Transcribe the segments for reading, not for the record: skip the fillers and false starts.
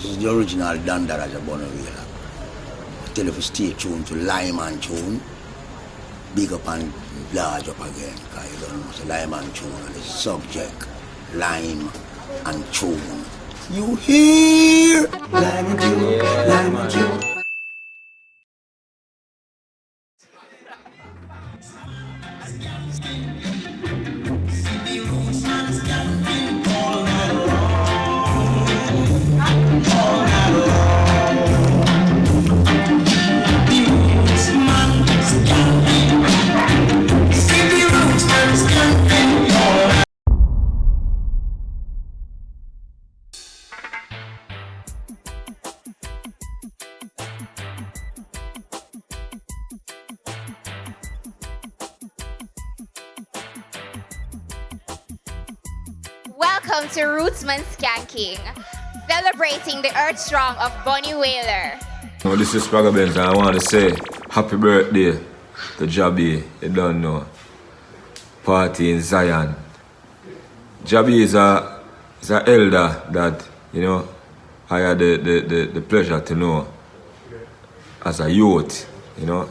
This is the original Dandara Bunny Wailer. Tell you to stay tuned to Lime and Tune. Big up and large up again, because you don't know, so Lime and Tune and the subject, Lime and Tune. You hear? Lime and Tune, Lime and Tune. Welcome to Rootsman Skankin, celebrating the EarthStrong of Bunny Wailer. Well, this is Spragga Benz, and I want to say happy birthday to Jah B. You don't know. Party in Zion. Jah B is a elder that, you know, I had the pleasure to know as a youth, you know.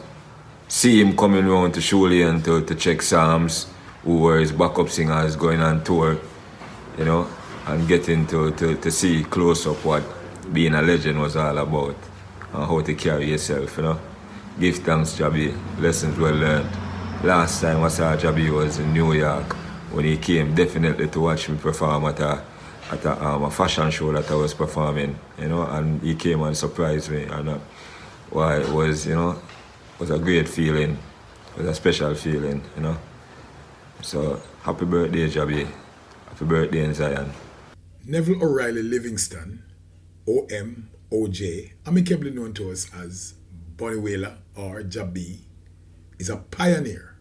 See him coming around to Shuli and to check Psalms, who were his backup singers going on tour, you know, and getting to see close up what being a legend was all about and how to carry yourself, you know. Give thanks, Jah B. Lessons well learned. Last time I saw Jah B was in New York when he came definitely to watch me perform at a fashion show that I was performing, you know, and he came and surprised me, and why it was, you know, was a great feeling, it was a special feeling, you know. So happy birthday, Jah B. Happy birthday in Zion. Neville O'Reilly Livingston, OMOJ, amicably known to us as Bunny Wailer or Jah B, is a pioneer.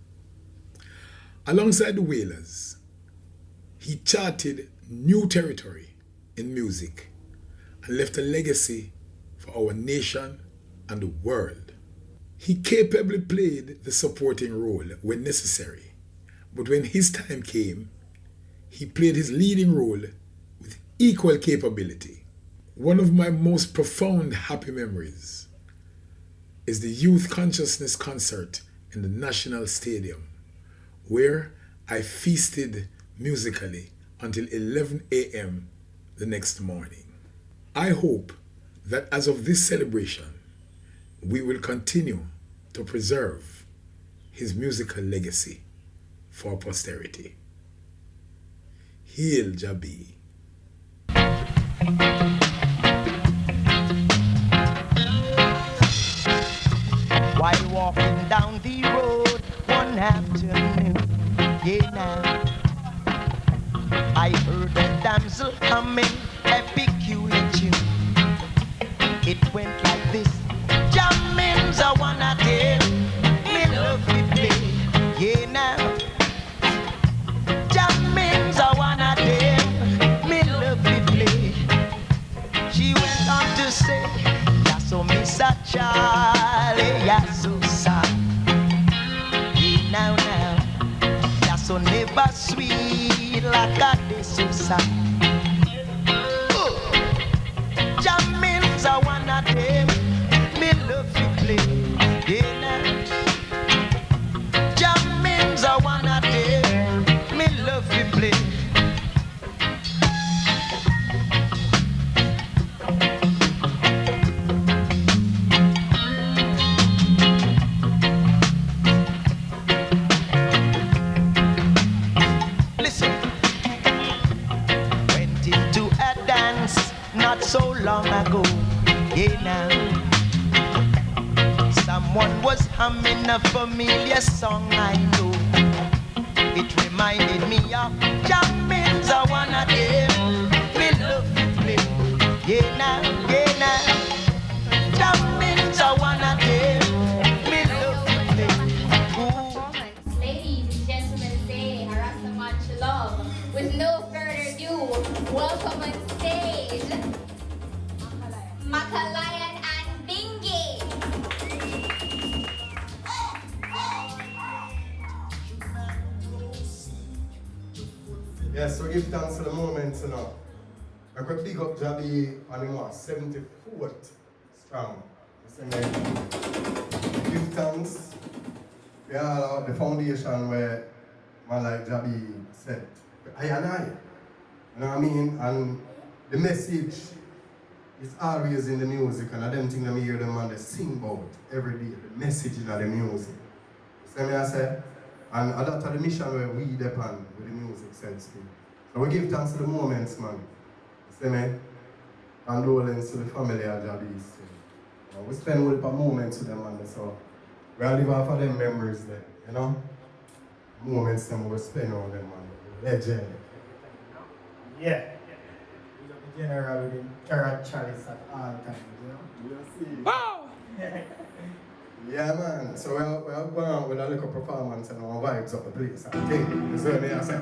Alongside the Wailers, he charted new territory in music and left a legacy for our nation and the world. He capably played the supporting role when necessary, but when his time came, he played his leading role with equal capability. One of my most profound happy memories is the Youth Consciousness concert in the National Stadium, where I feasted musically until 11 a.m. the next morning. I hope that as of this celebration, we will continue to preserve his musical legacy for posterity. Hail Jah B. While walking down the road one afternoon, yeah now, I heard a damsel humming a peculiar tune. It went like this: jammins I wanna tell, me love we play, yeah now. Jammins I wanna tell, me love we play. She went on to say, ya so miss a Charlie, ya so sad. Yeah now, ya so never sweet like a day so sad. Jammins I wanna tell, me love we play, yeah now. Jammins I wanna tell, me love we play. Not so long ago, yeah now. Someone was humming a familiar song I know. It reminded me of jammins I wanna do. Me love to play, yeah now, yeah now. Jammins I wanna do. Me love to play. Performance, ladies and gentlemen, say Raspect love. With no further ado, welcome on stage Popcaan and Binghi. Yes, so give thanks for the moment, you know. I could pick up Jah B on him 74th strong. Give thanks. We are the foundation where man like Jah B said, I and I. You know what I mean? And the message is always in the music, and I don't think that I hear them and they sing about every day, the message in the music. See me I say? And that's the mission where we depend with the music sense. So we give thanks to the moments, man. See me? Condolence to the family of Jah B. We spend a lot of moments with them, man. So we live off of them memories there, you know? Moments them we spend on them, man. Legend. Yeah. General with him, carrot chalice at all times, you know? You see? Wow! Yeah, man. So we're going on with a little performance and our vibes of the place. I think. You see what I say?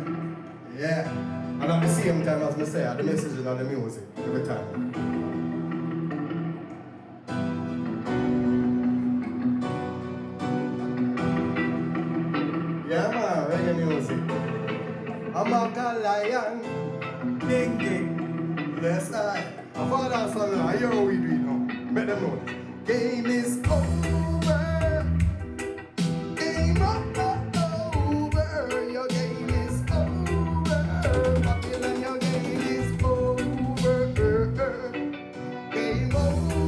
Yeah. And at the same time as I say, the message is on the music every time. Yeah, man. Reggae music. Ambokokele. Binghi. Yes, I. My father son, I hear how we do it now. Make them know. Game is over. Game over. Your game is over. Popcaan, your game is over. Game over.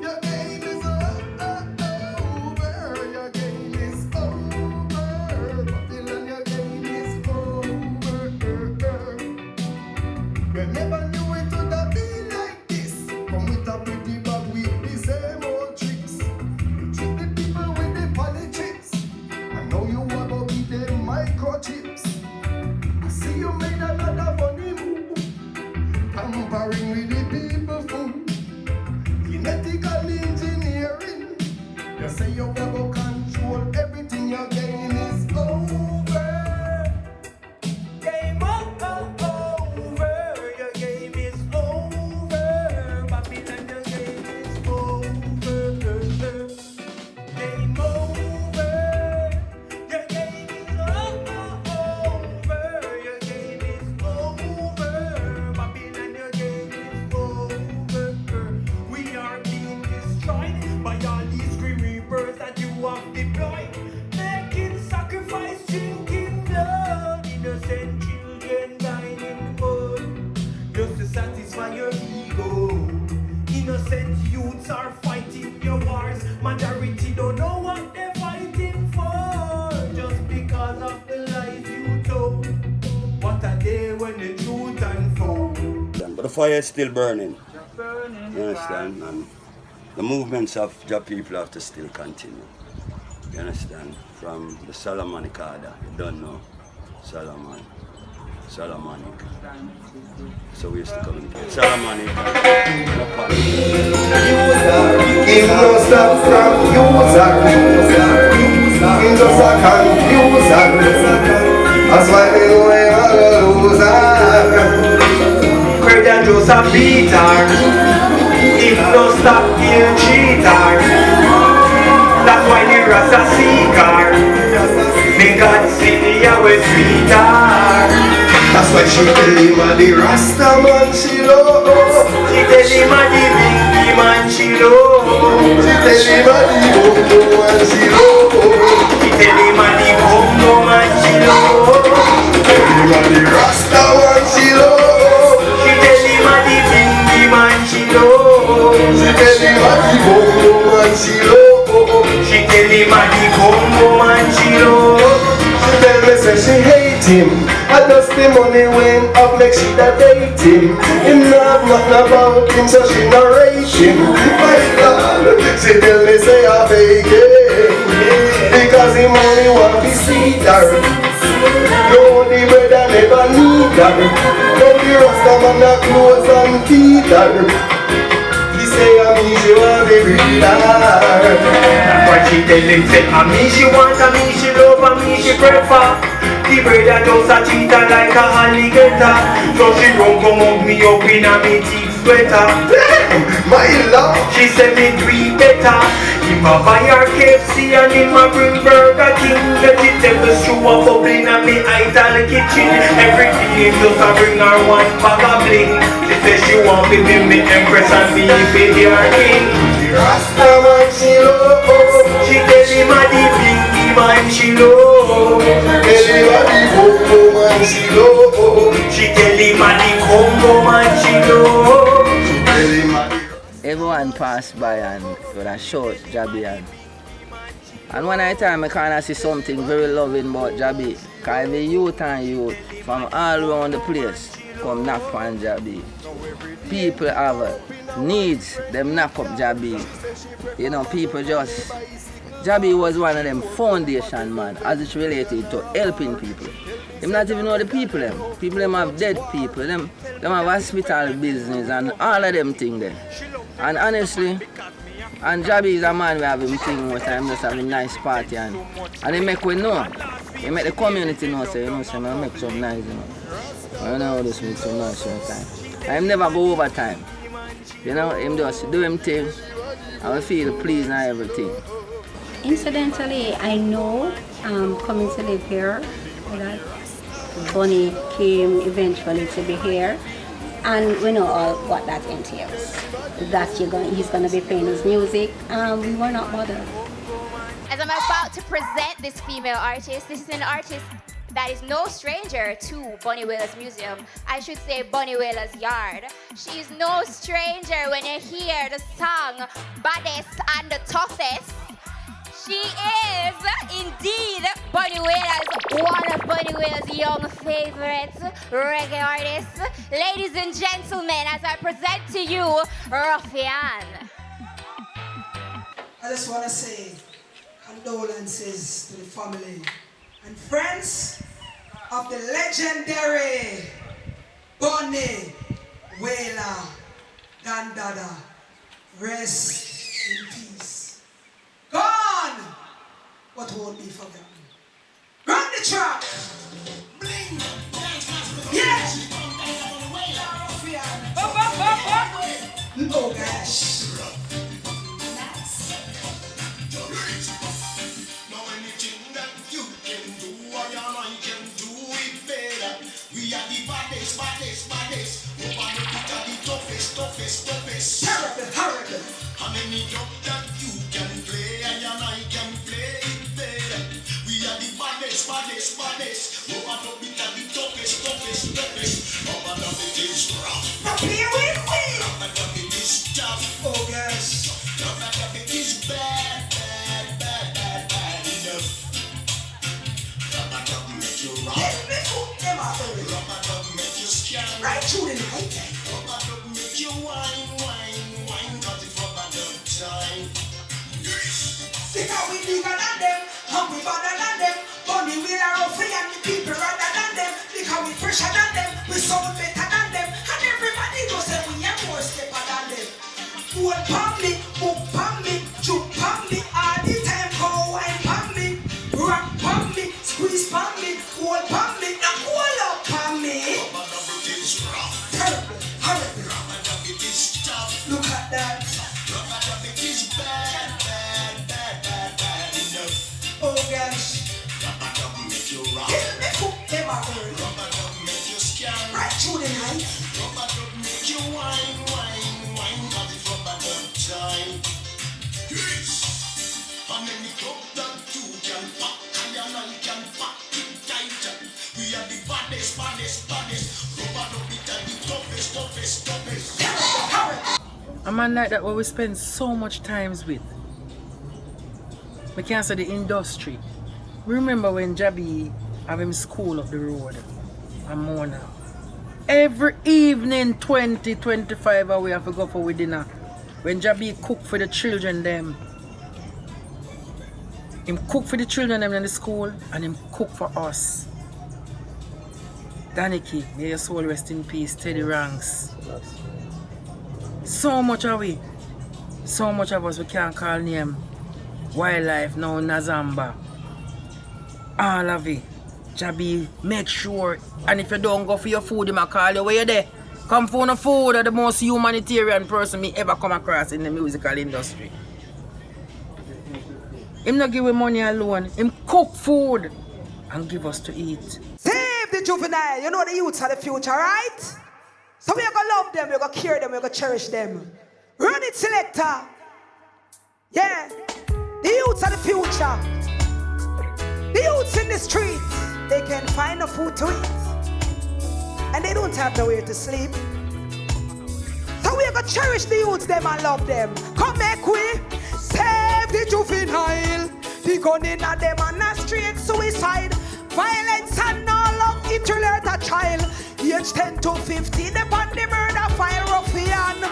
Your game is over. Your game is over. Popcaan, your game is over. You never knew it would have been like this. Come with a pretty bag with the same old tricks. You trick the people with the politics. I know you want to be them microchips. I see you made another funny move. Tampering with the people food. Genetical engineering. You say you want to control everything. Your game is over. Game over. Your game is over. Babylon, your game is over. Game over. Your game is over. Your game is over. Babylon, your game is over. We are being destroyed by all these grim reapers that you have deployed. Making sacrifice, drinking blood. Innocent children dying in the mud. Just to satisfy your ego. Innocent youths are fighting your wars. Majority don't know what they're fighting for. Just because of the lies you told. What a day when the truth unfolds. But the fire is still burning. You understand? And the movements of Jah people have to still continue. You understand? From the Solomonic order, you don't know. Solomonic. So we used to come in here. Solomonic. Him no stop from user. Him just a confuser. That's why me know I am a loser. Credit just a beater. Him no stop kill cheater. That's why the Rasta seeker. Me God see me with sweetheart. That's why she tell him a the Rasta man she love. She tell him a the Binghi man she love. She tell him a the Bongo man she love. She tell him a the Bongo man she love. She tell him a the Rasta man she love. She tell him a the Binghi man she love. She tell him a the Bongo man she love. She tell him a the Bongo man she love. She tell me say she hate him. I just the money went up like she da date him. Him not nothing about him, so she not rate him. My God, she tell me say I beg him because him only want to see her. No the brother never need her. No the Rasta man that clothes and feed her. He say I mean she want to be her. But she tell him say I mean she want, I mean she love, I mean she prefer. The brother just a cheater like a alligator. So she run come up me up in a me teeth sweater. My love. She said me do it better. If I buy her KFC and him a bring Burger King, vegetables through a bubble in me idol kitchen. Every day just a bring her one bag of bling. She said she want to be me empress and me be her king. Rasta man she love. She tell him a the Binghi man she love. Tell him a the Congo man she love. She tell him a the Congo man she love. Tell him a the Everyone passed by and would have showed Jah B and one night time I kind of see something very loving about Jah B. Because the youth and youth from all around the place come knock on Jah B. People have needs, them knock up Jah B. You know, people just... Jah B was one of them foundation man as it's related to helping people. Them not even know the people them. People them have dead people, them have hospital business and all of them things there. And honestly, and Jah B is a man we have him thing most time, just have a nice party and he make we know. He make the community know, say, you know, say, I make some nice, you know. I know how to make some nice sometimes. I never go over time. You know, him just do him thing and we feel pleased and everything. Incidentally, I know coming to live here that Bunny came eventually to be here, and we know all what that entails. That he's going to be playing his music. We were not bothered. As I'm about to present this female artist, this is an artist that is no stranger to Bunny Wailer's museum. I should say Bunny Wailer's yard. She is no stranger when you hear the song Baddest and the Toughest. She is indeed Bunny Wailer's, one of Bunny Wailer's young favorites, reggae artists. Ladies and gentlemen, as I present to you, Ruffian. I just want to say condolences to the family and friends of the legendary Bunny Wailer. Dandada, rest in peace. Gone, but won't be forgotten. Run the track. Bling. Yeah. Oh gosh. Now anything that you can do, or I can do it better. We are the baddest. Nobody put up the toughest. Terrible. How many job that you can play, and I can play it better. We are the baddest. Nobody put up the toughest. Nobody it is rough. Napier with me. Nobody it is tough. Oh gosh. Nobody it is bad enough. Nobody make you rough. Let me put them out of it. Nobody make you scan. Right through the night. Nobody make you wine. Cause it's rubber time. Because we bigger than them, and we better than them. Bunny Wailer Ruffian, the people rather than them. Because we fresher than them, we sound better than them. And everybody knows that we are more stepper than them. Hold pon me, book pon me, juke pon me, all the time come wine pon me, rock pon me, squeeze pon me, hold pon me, and hold up pon me. Terrible, horrible. Look at that. Oh gosh. Tell me cook them out early. Right through the night. How many cup that you can pack, and I can pack it tighter. We are the baddest. Rubber it and the toughest. A man like that where we spend so much times with. We can't say the industry. Remember when Jah B have him school up the road and Mona. Every evening 20-25 hours we have to go for dinner. When Jah B cook for the children them. Him cook for the children them in the school and him cook for us. Asadenaki, may your soul rest in peace, Teddy Ranks. So much of we. So much of us we can't call name. Wildlife now Nazamba. All of it. Jah B, make sure. And if you don't go for your food, you might call you where you there. Come for no food are the most humanitarian person me ever come across in the musical industry. Him not give money alone. Him cook food and give us to eat. Save the juvenile. You know the youths are the future, right? So we're gonna love them, we're gonna care them, we're gonna cherish them. Run it, selector. Yeah. The youths are the future. The youths in the street, they can find no food to eat. And they don't have nowhere to sleep. So we're gonna cherish the youths them and love them. Come make we save the juvenile. The gun in a them and a straight suicide. Violence and no love, it will hurt a child. Age 10 to 15, upon the murder file, Ruffian.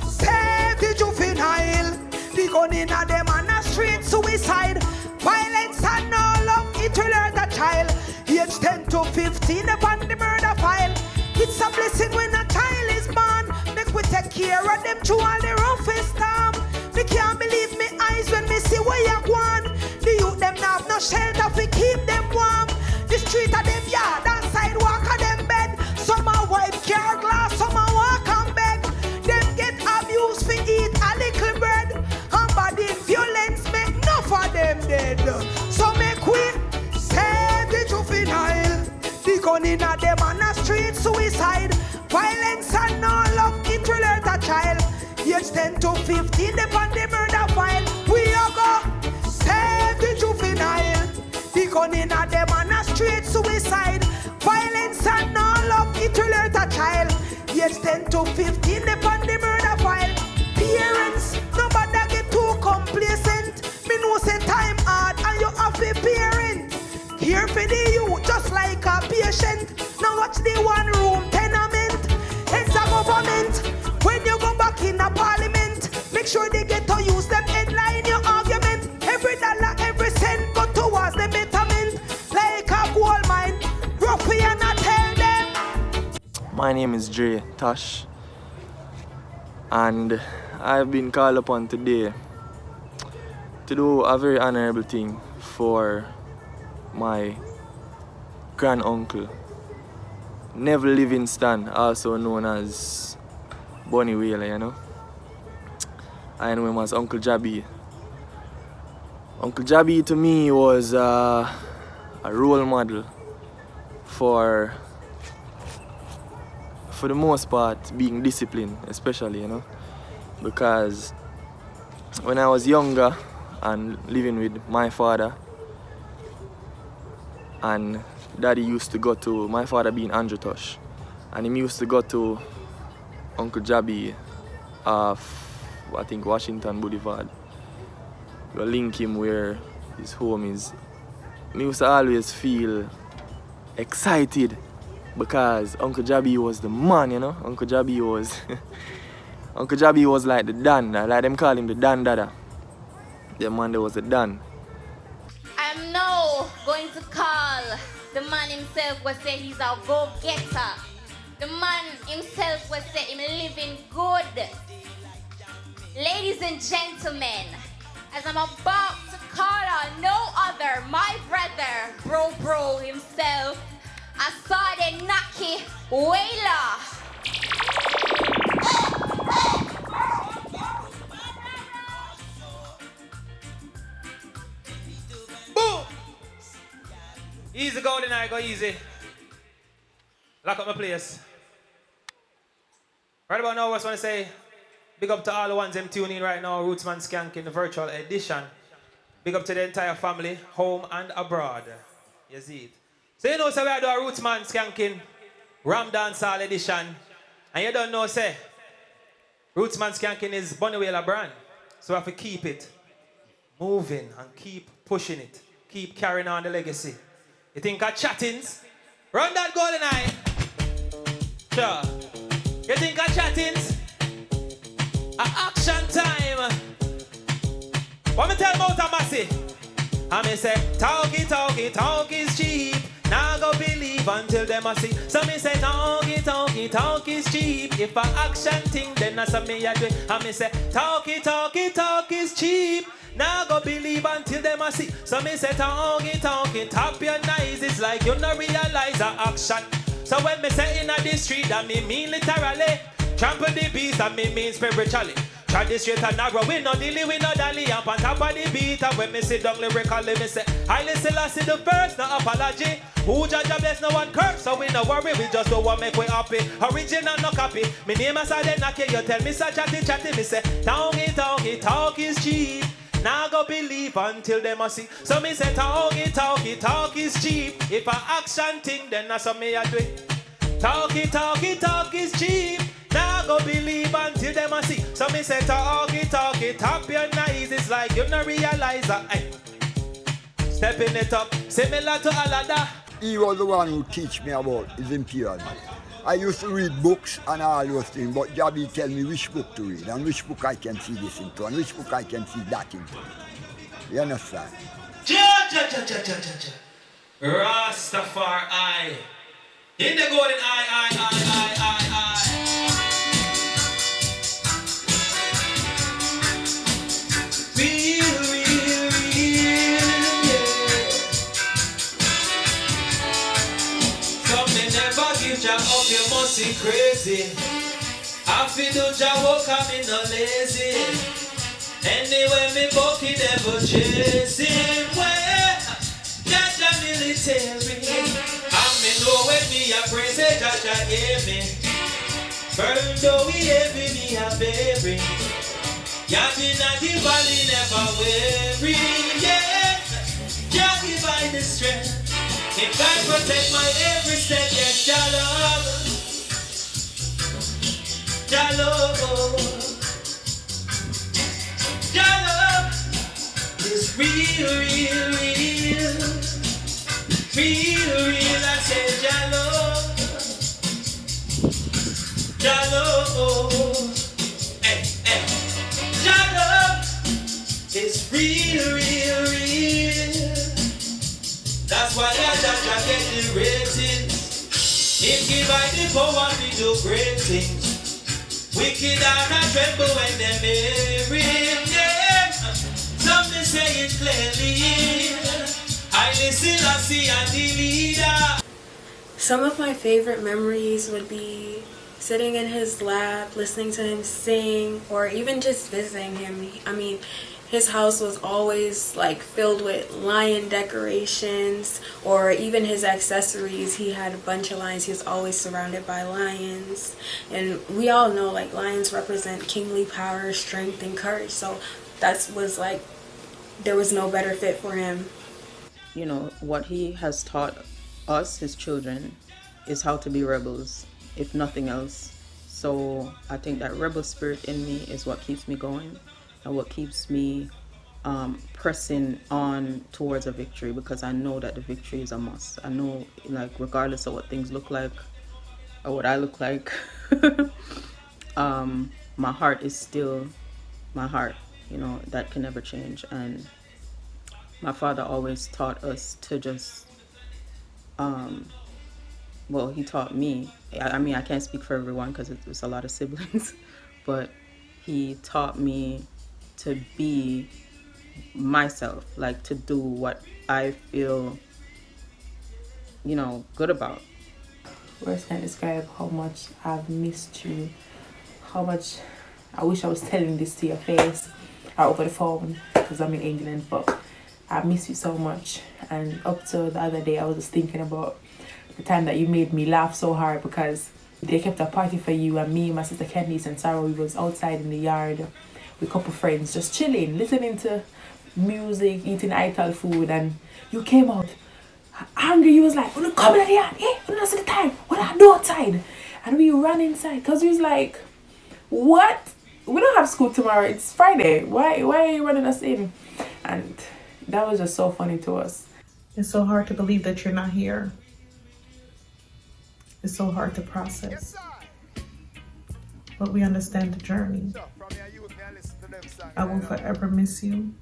Save the juvenile. The gun in a them and a straight suicide. Violence and no love, it will hurt a child. Age 10 to 15, upon the murder file. It's a blessing when a child is born. Make we take care of them through all the roughest time. Me can't believe me eyes when me see where you gone. The youth them now have no shelter to keep them warm. The street of them yard and sidewalk of them bed. Some are white car glass, some are walk and beg. Them get abused for eat a little bread. And body violence make enough of them dead. So make we save the juvenile. The gun in a them on a street suicide. Violence and no love, it will hurt a child. Age 10 to 15, upon the murder file. We are go save the juvenile. The gun in a them on a street suicide. Violence and no love, it will hurt a child. Age 10 to 15, upon the murder file. Parents, nobody get too complacent. Me know say time hard and you have a parent. Here for the youth, just like a patient. Now watch the one room tenement. It's a government. When you go back in a parliament, make sure they get to use them headline your argument. Every dollar, every cent go towards the betterment. Like a gold mine, Ruffian, I tell them. My name is Dre Tosh, and I've been called upon today to do a very honorable thing for my grand-uncle, Neville Livingston, also known as Bunny Wailer, you know. I know him as Uncle Jah B. Uncle Jah B to me was a role model for the most part being disciplined, especially, you know, because when I was younger and living with my father, and Daddy used to go to, my father being Andrew Tosh, and he used to go to Uncle Jah B of, I think, Washington Boulevard. Go link him where his home is. I used to always feel excited because Uncle Jah B was the man, you know. Uncle Jah B was Uncle Jah B was like the Dan, like them call him the Dan Dada. The man that was the Dan. I'm now going to call the man himself was say he's a go-getter. The man himself was say him living good. Ladies and gentlemen, as I'm about to call on no other, my brother, bro himself, Asadenaki Wailer. Boom! Easy go tonight, go easy. Lock up my place. Right about now, I just want to say big up to all the ones them tuning in right now, Rootsman Skankin, the virtual edition. Big up to the entire family, home and abroad. You see it. So you know, so we are doing a Rootsman Skankin Ram Dancehall edition. And you don't know, say, Rootsman Skankin is Bunny Wailer brand. So we have to keep it moving and keep pushing it. Keep carrying on the legacy. You think of chattings? Run that golden eye. Sure. You think of chattings? Action time. What me tell about a massy? I me say, talk is cheap. Now go believe until them a see. So me say, talk is cheap. If a action thing, then I say me a do it. I me say, talk is cheap. Now go believe until them a see. So me say, talk, tap your nice. It's like you no realize a action. So when me say inna the street, that me mean literally. Trample the beat, that me mean spiritually. Try this straight and narrow, we no dilly, we no dally. Up on top of the beat, and when me sit down lyrically, me say, I listen, I see the first, no apology. Who Jah bless, no one curse, so we no worry, we just don't want make we happy. Original, no copy. Me name Asadenaki, you tell me so chatty, me say, talk is cheap. Now go believe until they must see. So me say, talk is cheap. If a action thing, then that's what me a do it. Talk is cheap. Now go believe until them a see. So me say talk it, tap your nice. It's like you no realize that. Ay. Stepping it up, similar to Alada. He was the one who teach me about his imperial. I used to read books and all those things, but Jah B tell me which book to read and which book I can see this into and which book I can see that into. You understand? Rastafari. In the golden eye. Real, yeah. Some may never give Jah up, you must be crazy. I feel do Jah walk, I'm in no lazy. Anyway, me bucky never chasing. Where Jah military. I me know when me a praise, Jah hear me. Burn though we heavy, me a baby. Jah been at the valley, never weary, yeah. Jah give I the strength. If God protect my every step, yes, Jah love. Jah love. Jah love is real. Real, I say Jah love. Jah love. Jah love is real. That's why Jah get the ratings. Him give I the power to do great things. Wicked and I tremble when they marry him, yeah. Some may say it clearly. I listen, I see, and the leader. Some of my favorite memories would be sitting in his lap, listening to him sing, or even just visiting him. I mean, his house was always like filled with lion decorations, or even his accessories. He had a bunch of lions. He was always surrounded by lions. And we all know like lions represent kingly power, strength, and courage. So that was like, there was no better fit for him. You know, what he has taught us, his children, is how to be rebels, if nothing else. So I think that rebel spirit in me is what keeps me going and what keeps me pressing on towards a victory, because I know that the victory is a must. I know, like, regardless of what things look like or what I look like, my heart is still my heart, you know, that can never change. And my father always taught us to just, well, he taught me, I mean, I can't speak for everyone because it was a lot of siblings, but he taught me to be myself, like to do what I feel, you know, good about. Words can't describe how much I've missed you, how much I wish I was telling this to your face or over the phone, because I'm in England, but I miss you so much. And up to the other day, I was just thinking about the time that you made me laugh so hard, because they kept a party for you and me, my sister Candi and Sarah. We was outside in the yard with a couple friends, just chilling, listening to music, eating ital food, and you came out angry. You was like, "Oh, come in here, hey, what's the time? What I do outside?" And we ran inside because we was like, "What? We don't have school tomorrow. It's Friday. Why are you running us in?" And that was just so funny to us. It's so hard to believe that you're not here. It's so hard to process. But we understand the journey. I will forever miss you.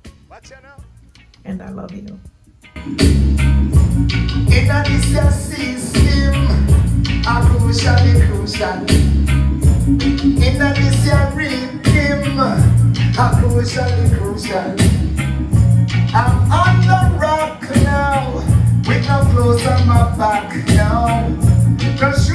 And I love you. In a this system, a crucial. In a this rhythm, a crucial. I'm on the rock now, with no clothes on my back now. Cause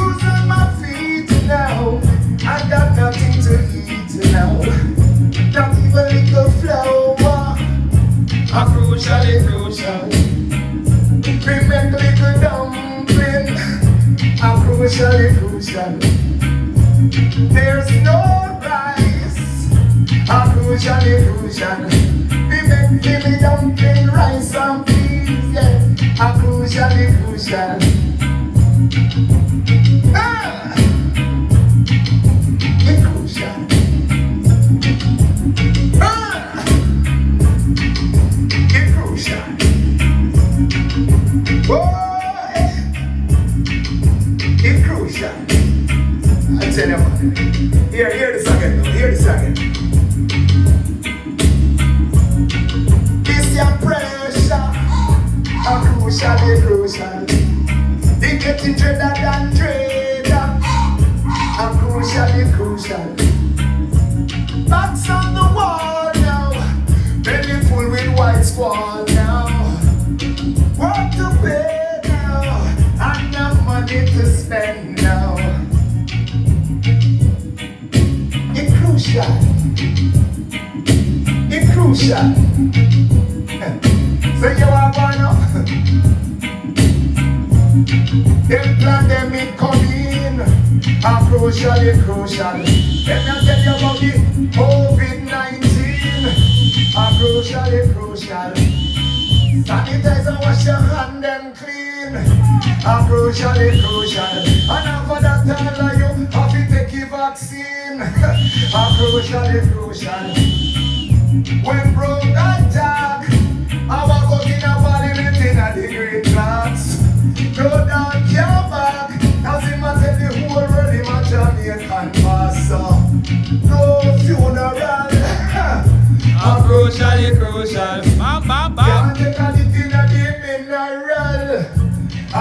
crucial. We make me dumpling, rice and peas, yeah. A crucial. Ah! It's crucial. Ah! It's crucial. Oh, it's crucial. I tell you, man. Hear this again, though. Hear this again. This your pressure. A crucial. They getting dreader than dreader. A crucial. Backs on the wall now. Belly full with white squall now. Work to pay now. And no money to spend now. It's crucial. So you are gonna them plan them it come in. A crucial. Let me tell you about the COVID-19. A crucial. Sanitize and wash your hand them clean. A crucial. And after that all you have to take your vaccine. A crucial. When broke attack, I walk out in a parliament in a degree class. No down your back, as him a tell the whole world him a Jamaican pastor. No funeral. A crucial. Can't take a lick in a deep mineral. A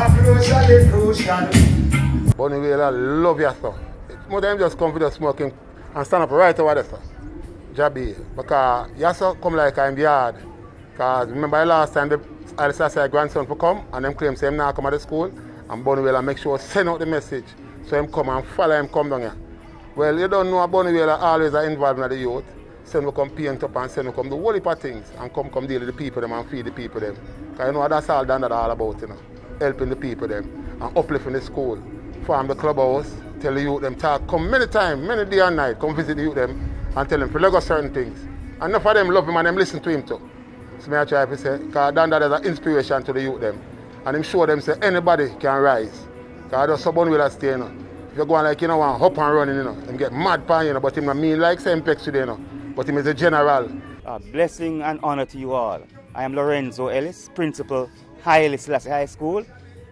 crucial. Bunny Wailer, love your stuff. More than just come for the smoking and stand up right over there, sir. Jah B, because you also come like I'm yard. Because remember the last time the Ellis said grandson for come and them claim say him now come to the school and Bunny Wailer make sure send out the message so him come and follow him come down here. Well, you don't know Bunny Wailer always are involved in the youth. Send we come paint up and send we come do whole heap of things and come deal with the people them and feed the people them. Because you know that's all done that all about, you know. Helping the people them and uplifting the school. Farm the clubhouse, tell the youth them talk, come many times, many day and night, come visit the youth them and tell them to let go certain things. And enough of them love him and them listen to him too. So I try to say, because Dan that is an inspiration to the youth them. And him show them say anybody can rise. Because that's so Bunny Wailer stay, you know. If you go on like, you know, one hop and running, you know, him get mad pan, you know, but him not mean like same pex today, you know. But him is a general. A blessing and honor to you all. I am Lorenzo Ellis, Principal, Haile Selassie High School.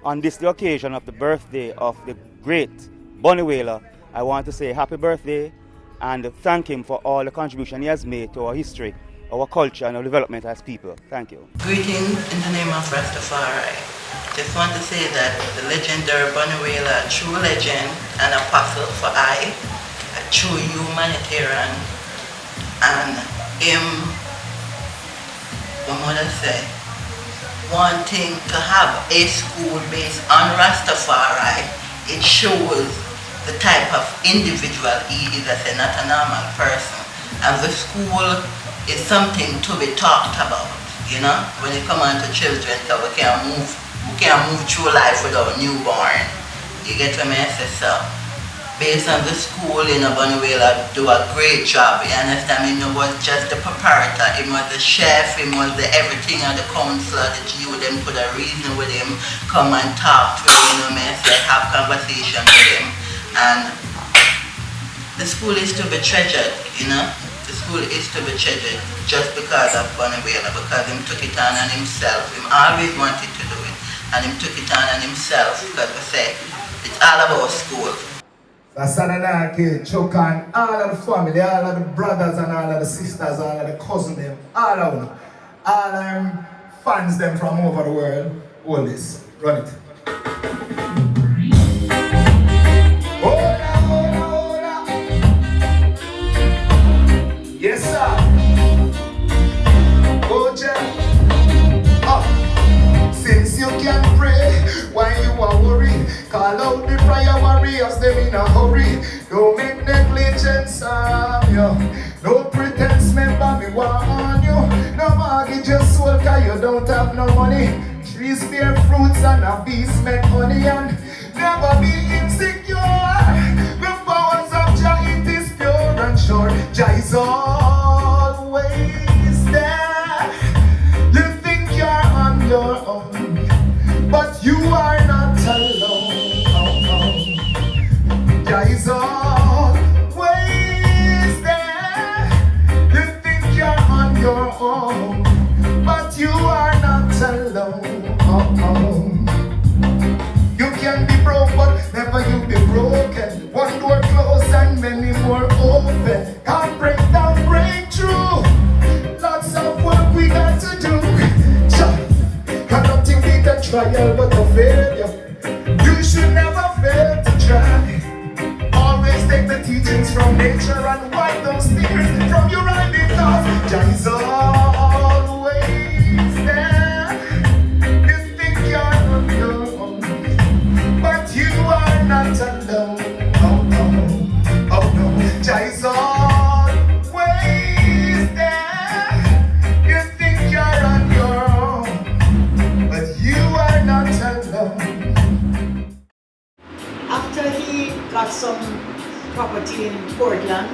On this the occasion of the birthday of the great Bunny Wailer, I want to say happy birthday and thank him for all the contribution he has made to our history, our culture and our development as people. Thank you. Greetings in the name of Rastafari. Just want to say that the legendary Bunny Wailer, a true legend and apostle for I, a true humanitarian, and him, what would I say, wanting to have a school based on Rastafari. It shows the type of individual he is as a not a normal person. And the school is something to be talked about, you know, when it comes on to children, so we can't move through life without newborn. You get what I say, so based on the school, you know, Bunny Wailer do a great job, you understand? He was just the proprietor, he was the chef, he was the everything and the counselor that you them could have reason with him, come and talk to him, you know, man, say, have conversation with him. And the school is to be treasured, you know? The school is to be treasured just because of Bunny Wailer, because him took it on himself. Him always wanted to do it, and him took it on himself, because we say, it's all about school. Asadenaki, Chokan, all of the family, all of the brothers and all of the sisters, all of the cousins, them, all of them, all of them fans them from over the world. All this, run it. Yes, sir. Oh, since you can pray, why you are worried? Call out the prayer warriors, them in a hurry. Don't make negligence of you. No pretense, member, me warn you. No mortgage your soul, cause you don't have no money. Trees bear fruits and a beast make honey. And never be insecure. The powers of Jah, it is pure and sure. Jah is all but you are not alone. You can be broke, but never you be broken. One door closed and many more open. Can't break down, break through. Lots of work we got to do. Can nothing beat a trial but a failure. You should never fail to try. Always take the teachings from nature and wipe those tears from your eye, because Jah is always there. You think you're alone, but you are not alone. Oh no, oh no, Jah is always there. You think you're on your own, but you are not alone. After he got some property in Portland,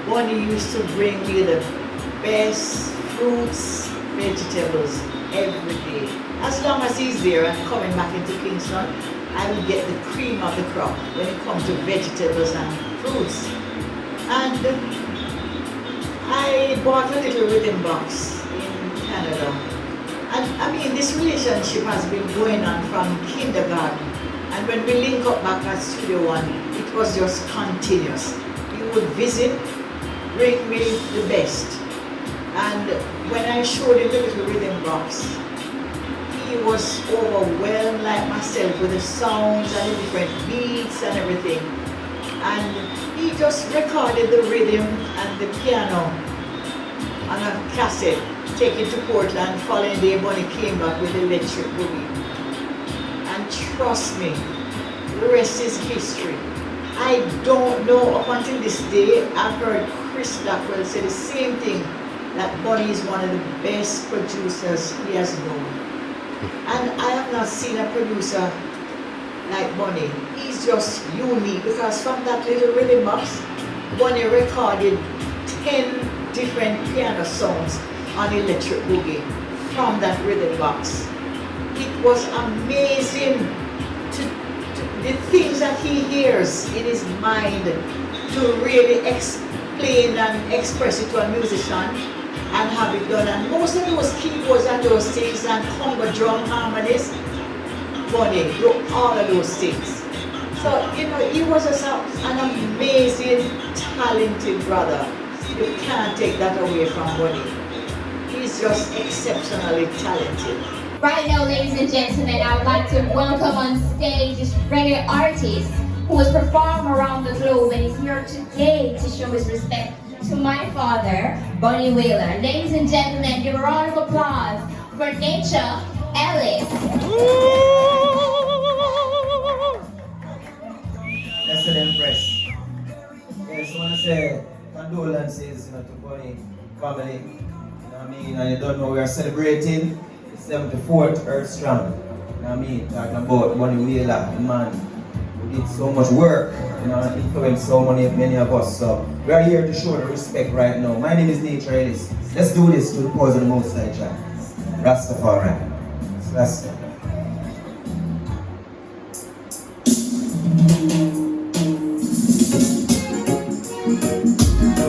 Bunny used to bring me the best fruits, vegetables every day. As long as he's there and coming back into Kingston, I will get the cream of the crop when it comes to vegetables and fruits. And I bought a little rhythm box in Canada. And I mean, this relationship has been going on from kindergarten. And when we link up back at Studio One, it was just continuous. He would visit, bring me the best. And when I showed him the little rhythm box, he was overwhelmed like myself with the sounds and the different beats and everything. And he just recorded the rhythm and the piano on a cassette, take it to Portland. Following day, Bunny came back with the electric boogie. And trust me, the rest is history. I don't know, up until this day, I've heard Chris Blackwell say the same thing, that Bunny is one of the best producers he has known. And I have not seen a producer like Bunny. He's just unique, because from that little rhythm box, Bunny recorded 10 different piano songs on electric boogie from that rhythm box. It was amazing the things that he hears in his mind to really explain and express it to a musician and have it done. And most of those keyboards and those things and conga drum harmonies, Bunny do all of those things. So, you know, he was just an amazing, talented brother. You can't take that away from Bunny. He's just exceptionally talented. Right now, ladies and gentlemen, I would like to welcome on stage this reggae artist who has performed around the globe and is here today to show his respect to my father, Bunny Wailer. Ladies and gentlemen, give a round of applause for Nature Ellis. That's an impress. Yes, I want to say condolences to Bunny family. You know what I mean? And you don't know we are celebrating 74th EarthStrong. You know what I mean? Talking about Bunny Wailer, the man who did so much work, you know, and influenced so many of us. So we are here to show the respect right now. My name is Nature Ellis. Let's do this to the pause of the Most High Jah. Rastafari. Rastafari.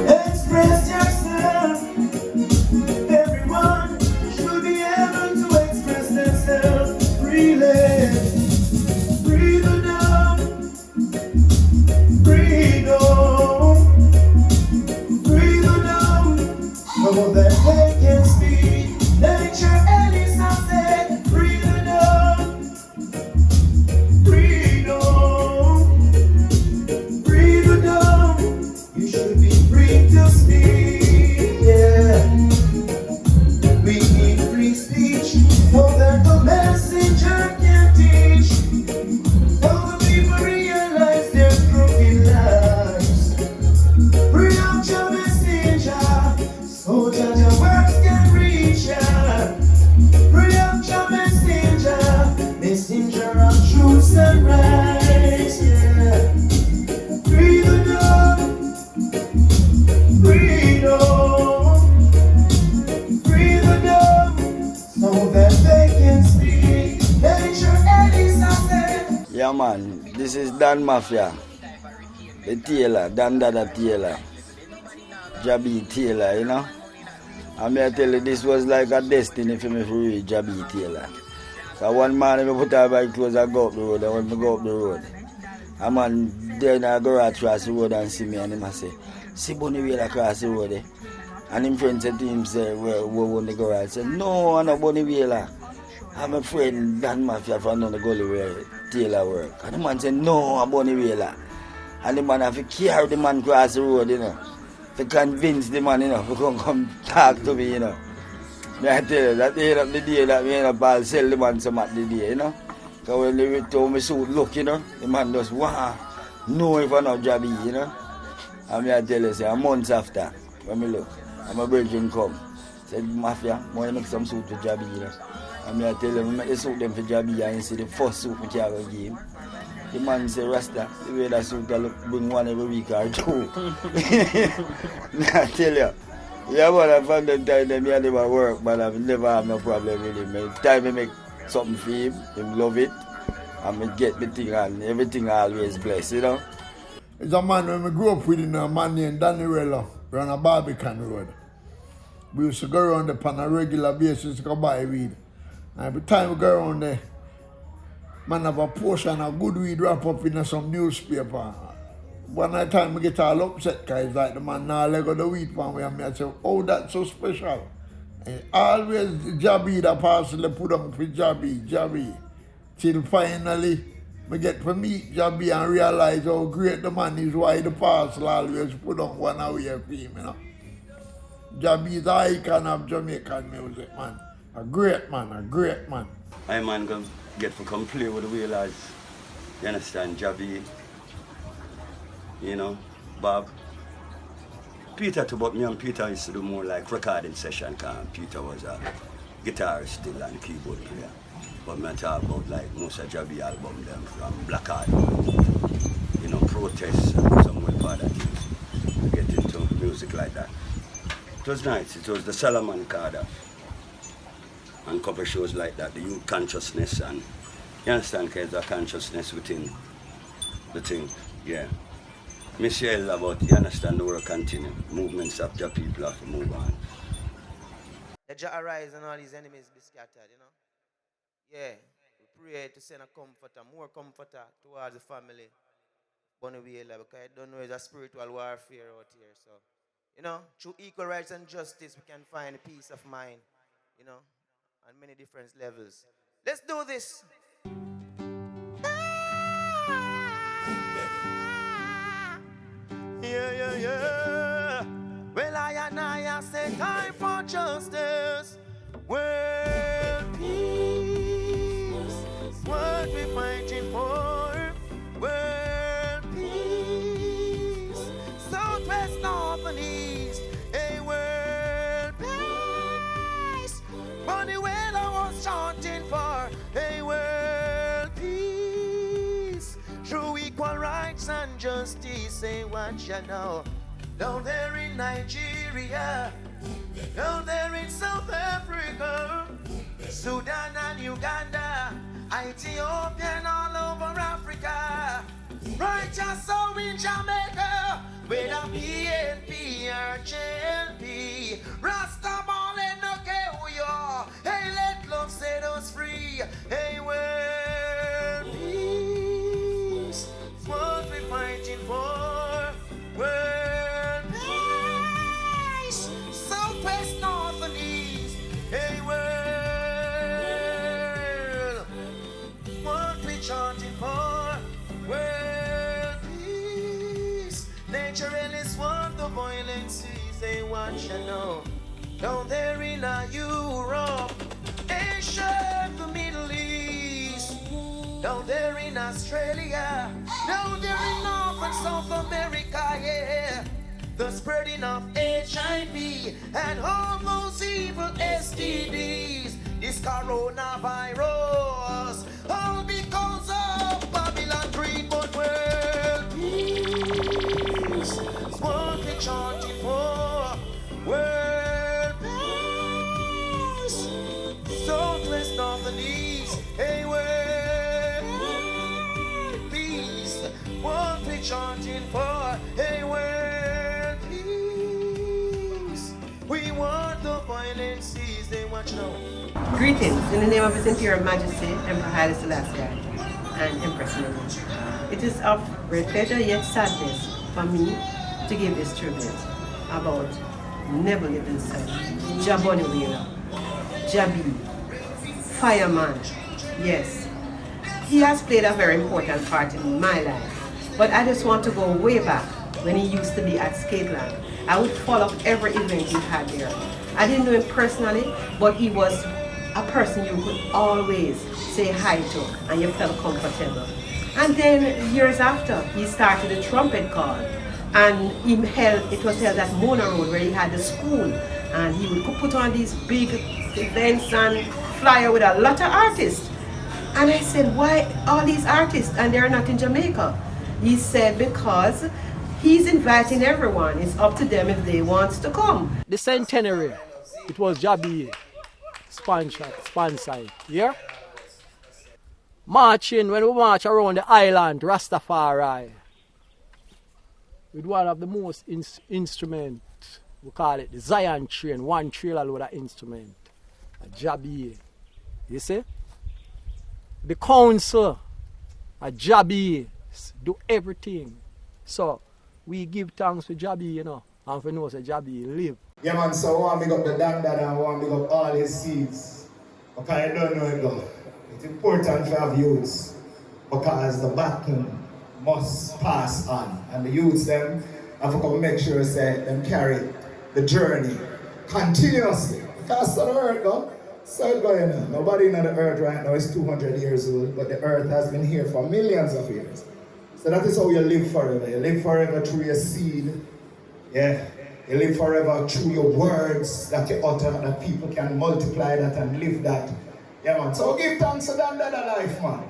Express yourself. Everyone should be able to express themselves freely. Breathe it down. Breathe on. Breathe it down. So that they can speak. Nature Ellis has said, breathe it down. Breathe on. Breathe it down. You should be free to speak, yeah. We need free speech so that the messenger can teach. So the people realize their crooked lives. Free up your messenger so that your words can reach out. Free up your messenger, messenger of truth and rights, yeah. Breathe it down. Breathe on, breathe it down, so that they can speak. Nature Ellis has said. Yeah man, this is Dan Mafia, the Taylor, Dan Dada Taylor, Jah B Taylor, you know. And me I tell you, this was like a destiny for me to read Jah B Taylor. So one morning I put on my clothes and go up the road. And when I go up the road, a man then I go right across the road and see me and him I say, see Bunny Wailer across the road. And him friend said to him, say, where want to go right? I said, no, I'm not Bunny Wailer. I'm a friend Dan Mafia from the gully where Taylor work. And the man said, no, I'm Bunny Wailer. And the man have to carry the man across the road, to convince the man, to come talk to me, May I tell you, that the end of the day that me and sell the man some at the day, Because when they told me suit look, the man just, wow, no if I'm not Jah B, And me I tell you, say, a month after, when me look, and my brethren come, said, Mafia, I want to make some suit for Jah B, And me I tell them, I make the suit them for Jah B, and you see the first suit I can give him. The man say, Rasta, the way that suit I look, bring one every week or two. I tell you. Yeah, but I found them time them here never work, but I've never have no problem with him. Every time I make something for him love it, and I get the thing and everything always blessed, It's a man when I grew up with, a man named Danny Wailer, around a Barbican Road. We used to go around there on a regular basis to go buy weed. And every time we go around there, man have a portion of good weed wrap up in some newspaper. One time I get all upset because like the man now let go the weed from me and me I say, oh that's so special. And always Jah B the parcel they put on for Jah B. Till finally I get to meet Jah B and realize how great the man is, why the parcel always put on one away for him, Jah B is the icon of Jamaican music, man. A great man. I man come get to come play with the Wailers. You understand, Jah B, Bob. Peter too, but me and Peter used to do more like recording session because Peter was a guitarist still and keyboard player. But me talk about like most of Jah B album them from Black Heart, Protests and some way part of things to get into music like that. It was nice. It was the Solomon Carter and cover shows like that, the youth consciousness and you understand because there's a consciousness within the thing, yeah. Michelle about you understand the work continue. Movements of your people have to move on. The Jah arise and all these enemies be scattered, Yeah. We pray to send a comforter, more comforter towards the family. Bunny Wailer, because I don't know it's a spiritual warfare out here. So, through equal rights and justice we can find peace of mind, on many different levels. Let's do this. Yeah. Well, I say time for justice. World peace. What we fighting for? World peace. Southwest, north, and east. A world peace. Bunny Wailer was chanting for a world peace. Through equal rights and justice, say what you know. Down there in Nigeria, down there in South Africa, Sudan and Uganda, Ethiopia and all over Africa. Righteous so in Jamaica, with a PNP or JLP. Rasta ball and no yo. Hey, let love set us free. Hey, world peace. What we fighting for? World peace. Southwest, north and east. Hey, world. What we chanting for? World peace. Nature Ellis want the violence. They want you know. Down there in Europe, Asia, the Middle East. Down there in Australia, down there in North and South America, yeah. The spreading of HIV and all those evil STDs. This coronavirus, all because of Babylon greed, but world peace. What we chanting for? World peace. Southwest, north and east. Hey, world peace. What we chanting for? Hey, world peace. We want the violence cease, they watch now. Greetings in the name of His Imperial Majesty, Emperor Haile Selassie and Empress Neville. It is of great pleasure yet sadness for me to give this tribute about Neville Livingston, Jah Bunny Wailer, Jah B, Fireman. Yes, he has played a very important part in my life, but I just want to go way back when he used to be at Skateland. I would follow every event he had there. I didn't know him personally, but he was a person you could always say hi to and you felt comfortable. And then years after, he started a trumpet call, and it was held at Mona Road where he had the school, and he would put on these big events and flyer with a lot of artists. And I said, why all these artists and they're not in Jamaica? He said, because he's inviting everyone. It's up to them if they want to come. The centenary, it was Jah B sponsored, yeah? Marching, when we march around the island, Rastafari, with one of the most instruments, we call it the Zion train, one trailer load of instrument, a Jah B, you see? The council, a Jah B, do everything. So, we give thanks to Jah B, you know, and for know that Jah B live. Yeah man, so I want to big up the Dad and I want to big up all his seeds. Okay, I don't know it though. It's important to have youths because the baton must pass on. And the youths them have to come make sure say them carry the journey continuously. Because the earth go. So it's going on. Nobody in the earth right now is 200 years old, but the earth has been here for millions of years. So that is how you live forever. You live forever through your seed. Yeah. You live forever through your words that you utter, that people can multiply that and live that. Yeah, man. So give thanks to that life, man.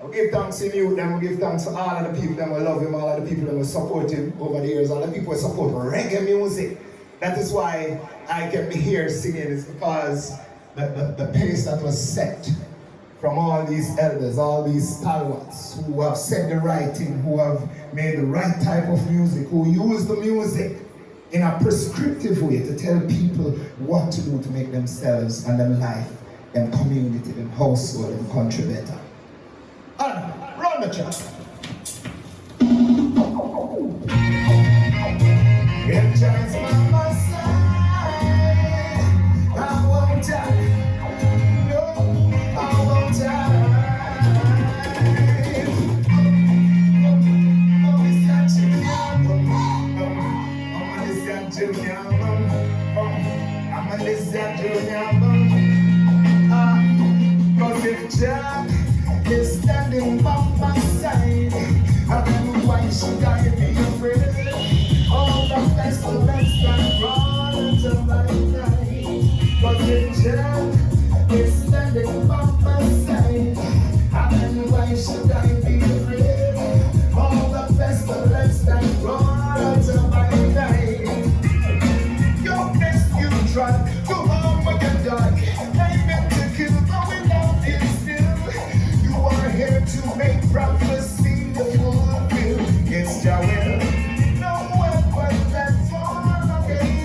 We give thanks to you, then we give thanks to all of the people that will love him, all of the people that will support him over the years, all the people that support reggae music. That is why I can be here singing, is because the pace that was set from all these elders, all these stalwarts who have said the right thing, who have made the right type of music, who use the music in a prescriptive way to tell people what to do to make themselves and their life, their community, their household, and country better. And run the track. If John's by my side, I won't die. No, I won't die. Cause if Jah is standing by my side, then why should I be afraid? All the pestilence that run into my life. Cause if Jah is standing by my side, then why should I be afraid? All the pestilence that run into my life. Your best you try to harm when you die. I meant to kill, but we love you still. You are here to make prophecy fulfill. It's Jah will. No weapon that form against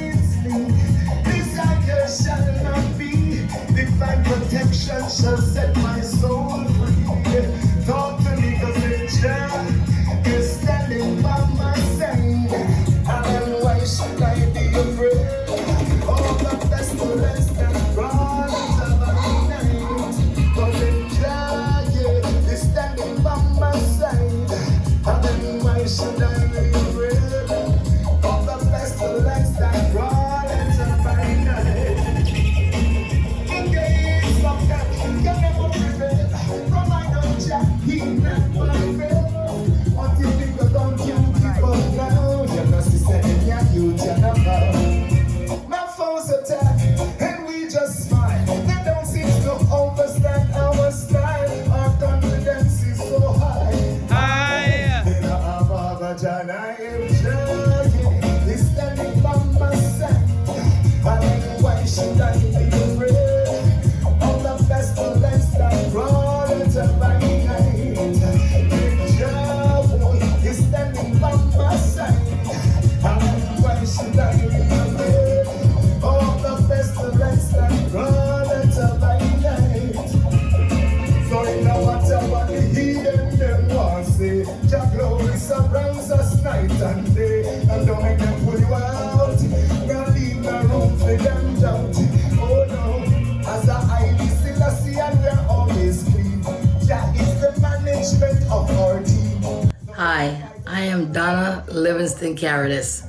Donna Livingston Caritas,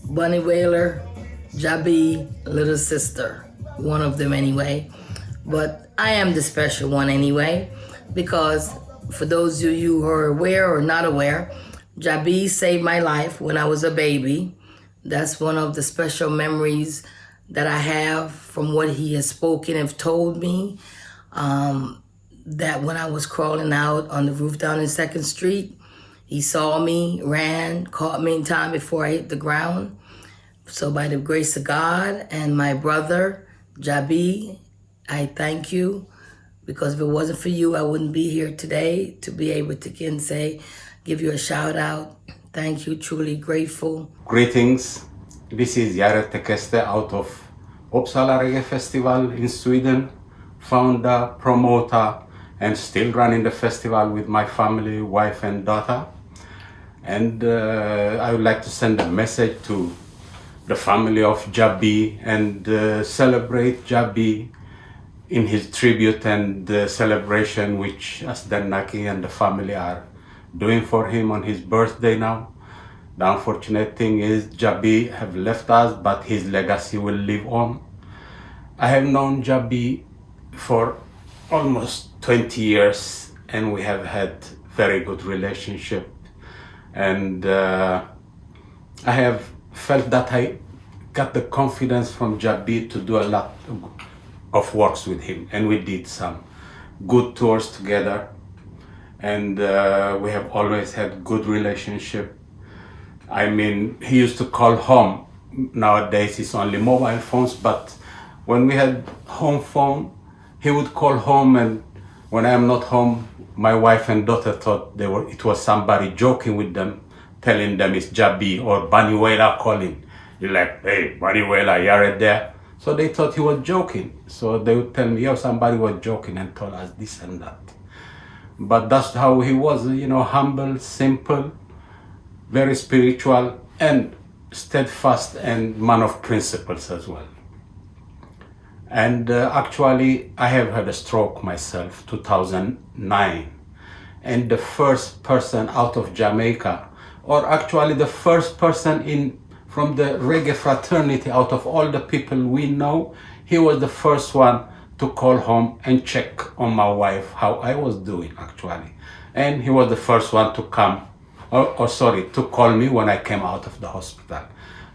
Bunny Wailer, Jah B, little sister, one of them anyway. But I am the special one anyway, because for those of you who are aware or not aware, Jah B saved my life when I was a baby. That's one of the special memories that I have from what he has spoken and told me. That when I was crawling out on the roof down in 2nd Street, he saw me, ran, caught me in time before I hit the ground. So by the grace of God and my brother, Jah B, I thank you, because if it wasn't for you, I wouldn't be here today to be able to again say, give you a shout out. Thank you, truly grateful. Greetings, this is Jared Tekeste out of Uppsala Reggae Festival in Sweden, founder, promoter, and still running the festival with my family, wife and daughter. And I would like to send a message to the family of Jah B and celebrate Jah B in his tribute and celebration which Asadenaki and the family are doing for him on his birthday now. The unfortunate thing is Jah B have left us, but his legacy will live on. I have known Jah B for almost 20 years and we have had very good relationship, and I have felt that I got the confidence from Jah B to do a lot of works with him, and we did some good tours together, and we have always had good relationship. I mean, he used to call home. Nowadays it's only mobile phones, but when we had home phone, he would call home, and when I'm not home, my wife and daughter thought it was somebody joking with them, telling them it's Jah B or Bunny Wailer calling. You're like, hey, Bunny Wailer, you're there. So they thought he was joking. So they would tell me, yeah, somebody was joking and told us this and that. But that's how he was, you know, humble, simple, very spiritual, and steadfast, and man of principles as well. And actually, I have had a stroke myself, 2009. And the first person out of Jamaica, or actually the first person from the reggae fraternity out of all the people we know, he was the first one to call home and check on my wife, how I was doing actually. And he was the first one to come, to call me when I came out of the hospital.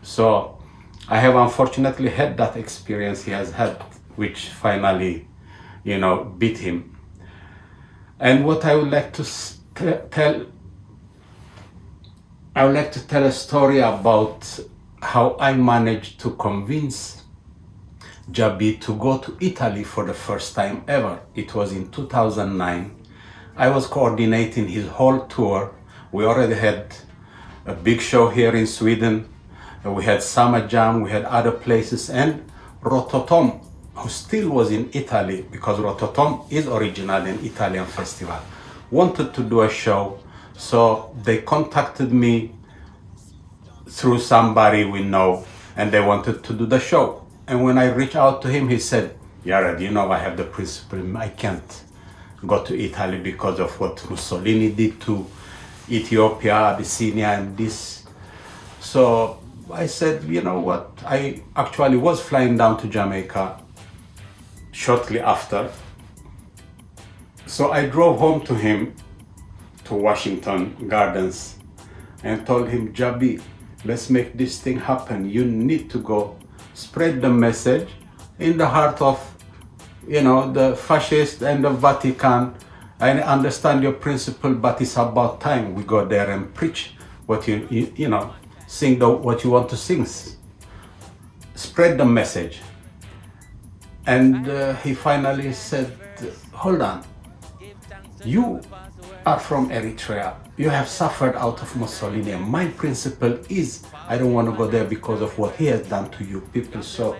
So I have unfortunately had that experience he has had, which finally, you know, beat him. And what I would like to tell, I would like to tell a story about how I managed to convince Jah B to go to Italy for the first time ever. It was in 2009. I was coordinating his whole tour. We already had a big show here in Sweden. We had Summer Jam, we had other places, and Rototom, who still was in Italy, because Rototom is originally an Italian festival, wanted to do a show. So they contacted me through somebody we know, and they wanted to do the show. And when I reached out to him, he said, Jared, you know, I have the principle, I can't go to Italy because of what Mussolini did to Ethiopia, Abyssinia, and this. So I said, you know what, I actually was flying down to Jamaica shortly after. So I drove home to him, to Washington Gardens, and told him, Jah B, let's make this thing happen. You need to go spread the message in the heart of, you know, the fascists and the Vatican. I understand your principle, but it's about time we go there and preach what you know, sing what you want to sing. Spread the message. And he finally said, hold on, you are from Eritrea. You have suffered out of Mussolini. My principle is, I don't want to go there because of what he has done to you people. So,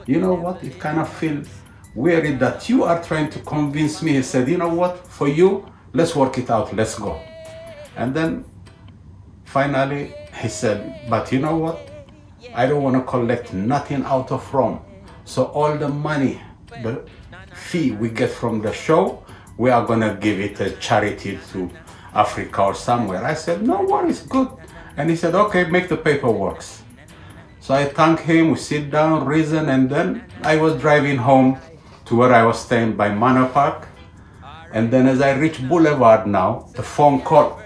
you know what, it kind of feels weird that you are trying to convince me. He said, you know what, for you, let's work it out, let's go. And then finally he said, but you know what, I don't want to collect nothing out of Rome. So all the money, the fee we get from the show, we are going to give it a charity to Africa or somewhere. I said, no worries, good. And he said, okay, make the paperwork. So I thank him, we sit down, reason, and then I was driving home to where I was staying by Manor Park. And then as I reach Boulevard now, the phone call.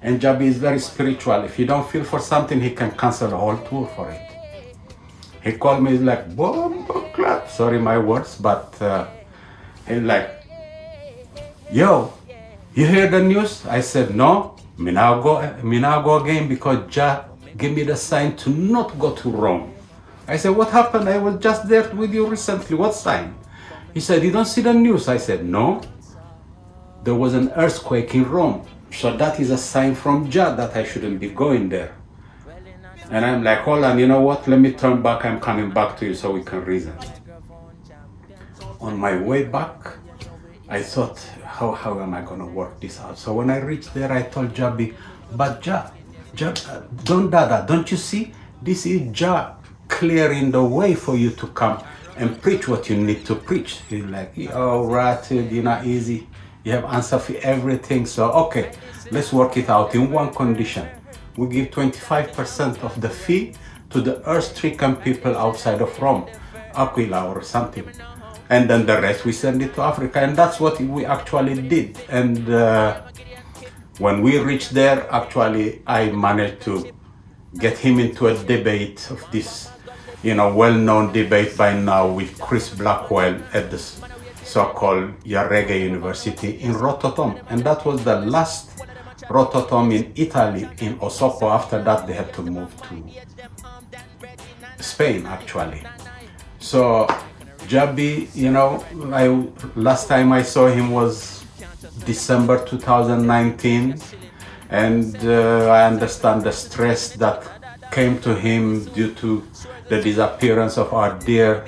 And Jah B is very spiritual. If he don't feel for something, he can cancel the whole tour for it. He called me, he's like, bomba clap. Sorry my words, but he's like, yo, you hear the news? I said, no, me now go again because Jah give me the sign to not go to Rome. I said, what happened? I was just there with you recently. What sign? He said, you don't see the news? I said, no. There was an earthquake in Rome. So that is a sign from Jah that I shouldn't be going there. And I'm like, hold on, you know what? Let me turn back. I'm coming back to you so we can reason. On my way back, I thought, how am I going to work this out? So when I reached there, I told Jah B, but Jah, don't dada, don't you see? This is Jah clearing the way for you to come and preach what you need to preach. He's like, oh, ratted, you're not easy. You have answer for everything. So, okay, let's work it out in one condition. We give 25% of the fee to the earth-stricken people outside of Rome, Aquila or something. And then the rest we send it to Africa. And that's what we actually did. And when we reached there, actually, I managed to get him into a debate of this, well-known debate by now with Chris Blackwell at the so-called Yarege University in Rototom. And that was the last Rototom in Italy, in Osopo. After that, they had to move to Spain, actually. So Jah B, last time I saw him was December 2019. And I understand the stress that came to him due to the disappearance of our dear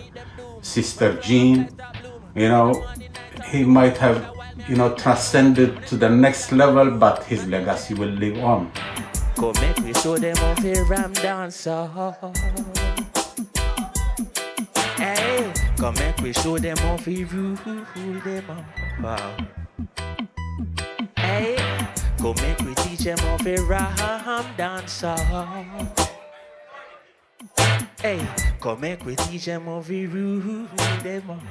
sister Jean. He might have, transcended to the next level, but his legacy will live on. Go make me show them off a ram dancer. Hey, come make me show them off a rule them up. Hey, go make me teach them off a ram dancer. Hey, come make me teach them off a rule them up.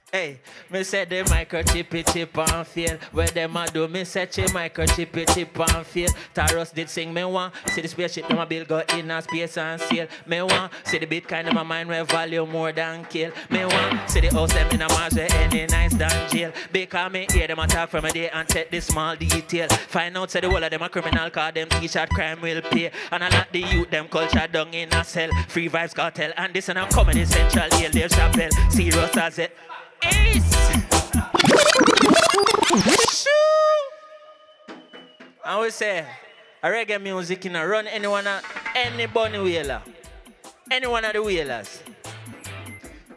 Hey, me say the microchip chip and feel. Where them a do, me say microchip chip and feel. Taros did sing, me want see the spaceship, them a build go in a space and sail. Me want see the Bitcoin, them a mind where value more than kill. Me want see the house, them in a Mars where any nice than jail. Because me hear them attack from a day and take the small detail. Find out say the whole of them a criminal, cause them t-shirt crime will pay. And I like the youth, them culture down in a cell. Free vibes cartel, and this and I'm coming in Central Hill, Dave Chappelle. Serious as it. Ace! I would say, a reggae music in a run any Bunny Wailer, any one of the Wailers,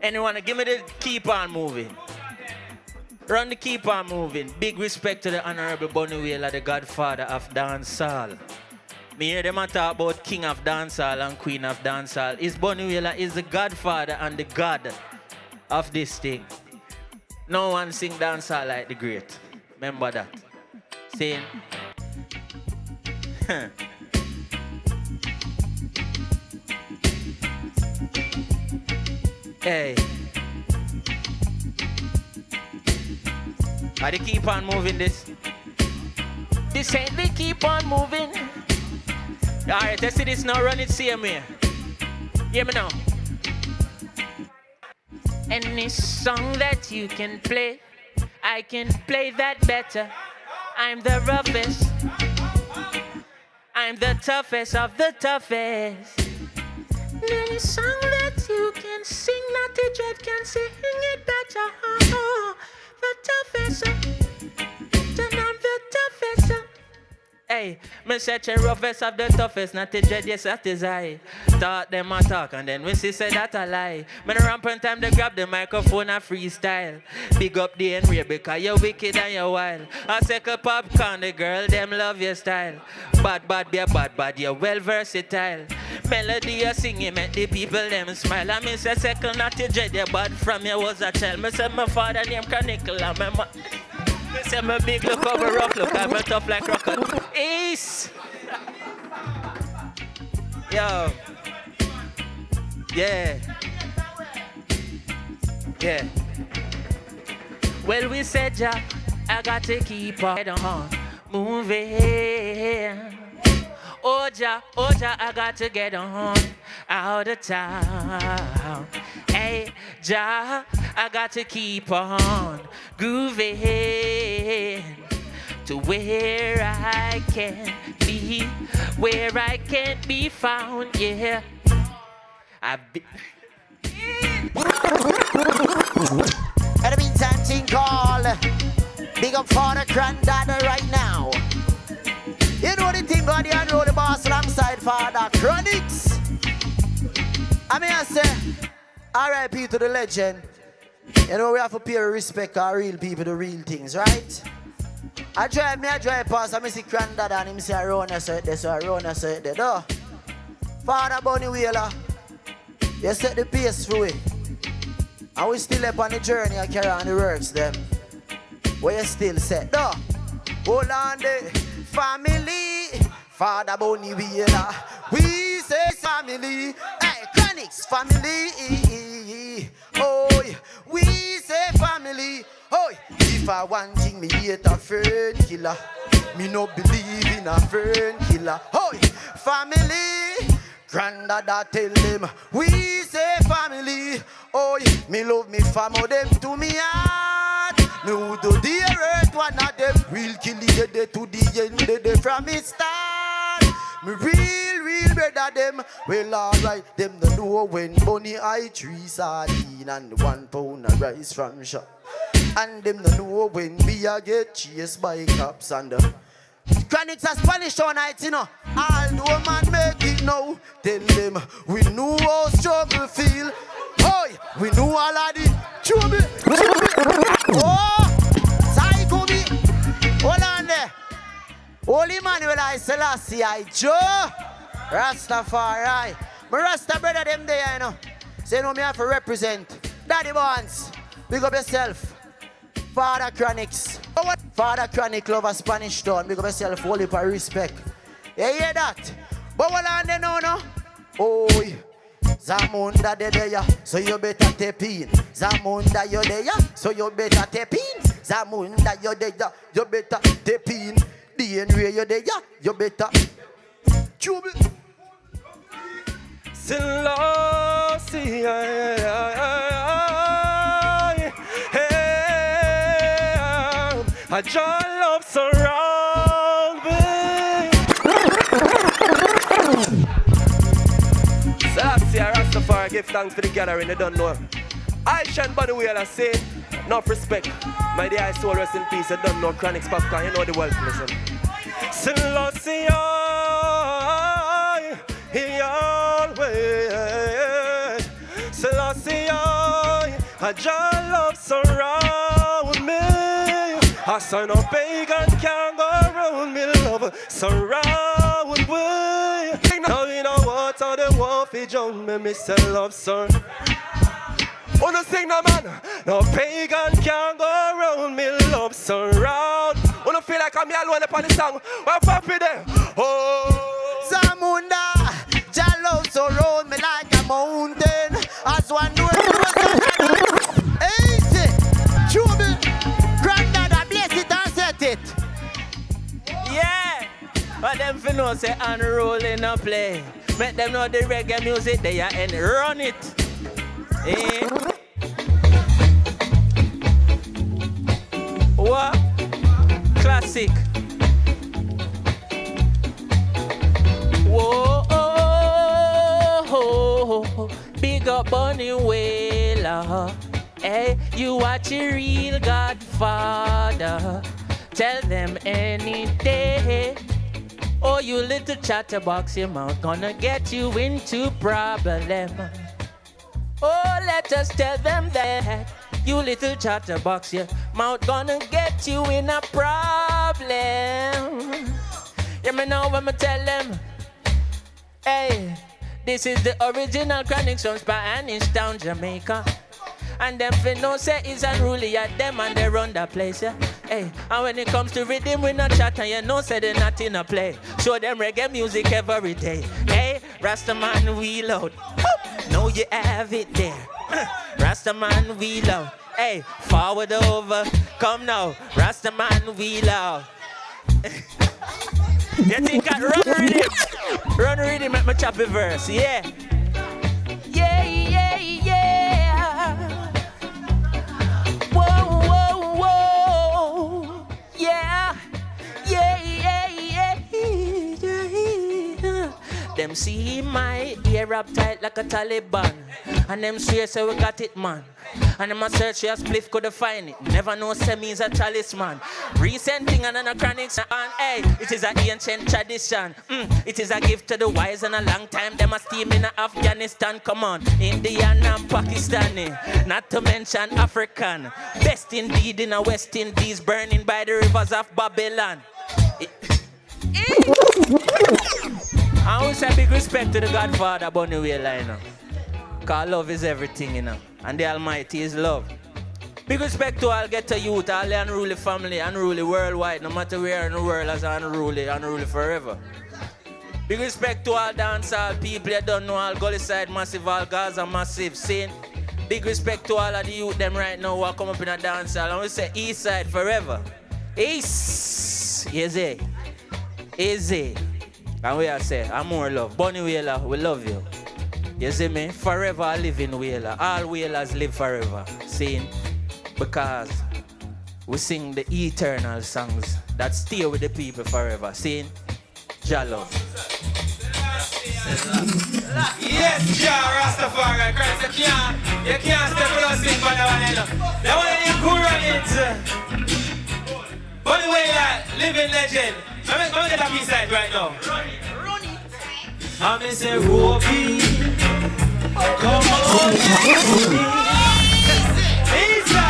anyone, give me the keep on moving. Run the keep on moving. Big respect to the Honorable Bunny Wailer, the godfather of dancehall. Me hear them talk about king of dancehall and queen of dancehall. Is Bunny Wailer is the godfather and the god of this thing. No one sing dancehall like the great. Remember that. Saying. Hey. Are they keep on moving this? This ain't they keep on moving. Alright, let's see this now. Run it same way. Hear me now. Any song that you can play, I can play that better. I'm the roughest. I'm the toughest of the toughest. Any song that you can sing, not the dread can sing it better. The toughest. Then I'm the toughest. Hey, me such a roughest of the toughest, not the dread, yes, that is I. Thought them a talk, and then we see say that a lie. Me no rampant time to grab the microphone and freestyle. Big up the Henry, because you're wicked and you're wild. I second Popcaan, the girl, them love your style. Bad, be a bad, you're well versatile. Melody you sing, you make the people them smile. I miss a second, not the dread, you bad from you was a child. Me say my father named Chronixx, and my Say I'm a big look over rough look, I'm a tough like rocket. Ace! Yo. Yeah. Yeah. Well, we said, Jah, I got to keep on moving. Oh, Jah, I got to get on out of town. Hey, Jah, I got to keep on grooving to where I can be, where I can't be found, yeah. I've been... In the meantime, thing called big up for the granddaddy right now. You know the thing God, you know the boss alongside Father Chronixx. I mean, I say, R.I.P. to the legend. You know, we have to pay respect our real people, the real things, right? I drive past, I see granddad and him say, I run a set there, so I run a set there. No. Father Bunny Wailer, you set the pace for it. And we still up on the journey and carry on the works them. Where you still set, no. Hold on there, family, Father Bunny Wailer. We say family, hey, Chronixx family. Oh, we say family. Oh, if I want thing, me hate a friend killer. Me no believe in a friend killer. Oh, family, granddad tell them. We say family. Oh, me love me family, them to me heart. Me who do the earth, one of them will kill the day to the end, the from its start. Me real better them. Well, alright, them don't know when Bunny I 3 sardine and 1 pound of rice from shop. And them don't know when we a get chased by cops and Chronixx a Spanish tonight, you know. Although man make it now, tell them we know how struggle feel. Oi, we know all of the trouble. Oh, psycho me. Hold on there. Holy Emmanuel I Selassie I Joe Rastafari. My Rasta brother them there, you know. Say no, me have to represent Daddy Bonds. Big up yourself. Father Chronixx. Father Chronixx love a Spanish town. Big up yourself, holy for respect. You hear that? But what on there now, no? Oh, Zamunda de there, so you better tap in. Zamunda you there, so you better tap in. Zamunda you there, you better tap in. DNA you there, you better. Trouble. Selassie, a Jah love surround me. Selassie, Rastafari, give thanks for the gathering, they don't know. I shan't Bunny Wailer say, enough respect. My dear soul rest in peace, I don't know Chronixx, Popcaan, you know the world, listen. Selassie, he always. Selassie, a Jah love surround me. I saw no pagan can't go around me, love surround me. Now you know what how the wolf is jump me say love sir. Wanna sing no man? No pagan can't go around me, love surround. Wanna feel like I'm here alone upon the song? What happy there? Oh, Zamunda, Jah love surround me like a mountain. As one door, easy, trouble. Yeah, but them fi know say unrolling a play. Make them know the reggae music they are and run it. Eh? What? Classic. Whoa, big up Bunny Wailer. Hey, you watch a real Godfather. Tell them any day. Oh, you little chatterbox, your mouth gonna get you into problem. Oh, let us tell them that. You little chatterbox, your mouth gonna get you in a problem. You me know when I tell them, hey, this is the original Chronixx from Spanish Town, Jamaica. And them fi know say is unruly at them and they run the place, yeah. Hey, and when it comes to rhythm, we not chat and you know say they not in a play. Show them reggae music every day. Hey, Rastaman wheel out. Know you have it there. Rastaman wheel out. Hey, forward over. Come now, Rastaman wheel out. You think I run rhythm? Run rhythm at my choppy verse, yeah. Yeah, yeah, yeah. Whoa, whoa, whoa. Yeah, yeah, yeah, yeah. Them see my ear uptight like a Taliban. And them swear say we got it, man. And them a search your spliff couldn't find it. Never know say means a talisman. Recent thing and a Chronixx. And hey, it is an ancient tradition. It is a gift to the wise and a long time. Them a steam in Afghanistan. Come on, Indian and Pakistani. Not to mention African. Best indeed in a West Indies. Burning by the rivers of Babylon. I always say big respect to the Godfather Bunny Wailer, you know. Cause love is everything, you know. And the Almighty is love. Big respect to all ghetto youth, all the unruly family, unruly worldwide, no matter where in the world as unruly forever. Big respect to all dancehall people, you don't know, all Gully Side massive, all Gaza massive, scene. Big respect to all of the youth them right now who are come up in a dancehall. And we say East Side forever. East, easy, easy. And we are say, I'm more love. Bunny Wailer, we love you. You see me? Forever I live in Wailer. All Wailers live forever. See? Because we sing the eternal songs that stay with the people forever. See? Jah love. Yes, Jah Rastafari, Crescent. You can't step with us in for that one, you know. That one you could run it. Bunny Wailer, living legend. I'm going to get a piece side right now. I'm say Ropi, come on, Lisa,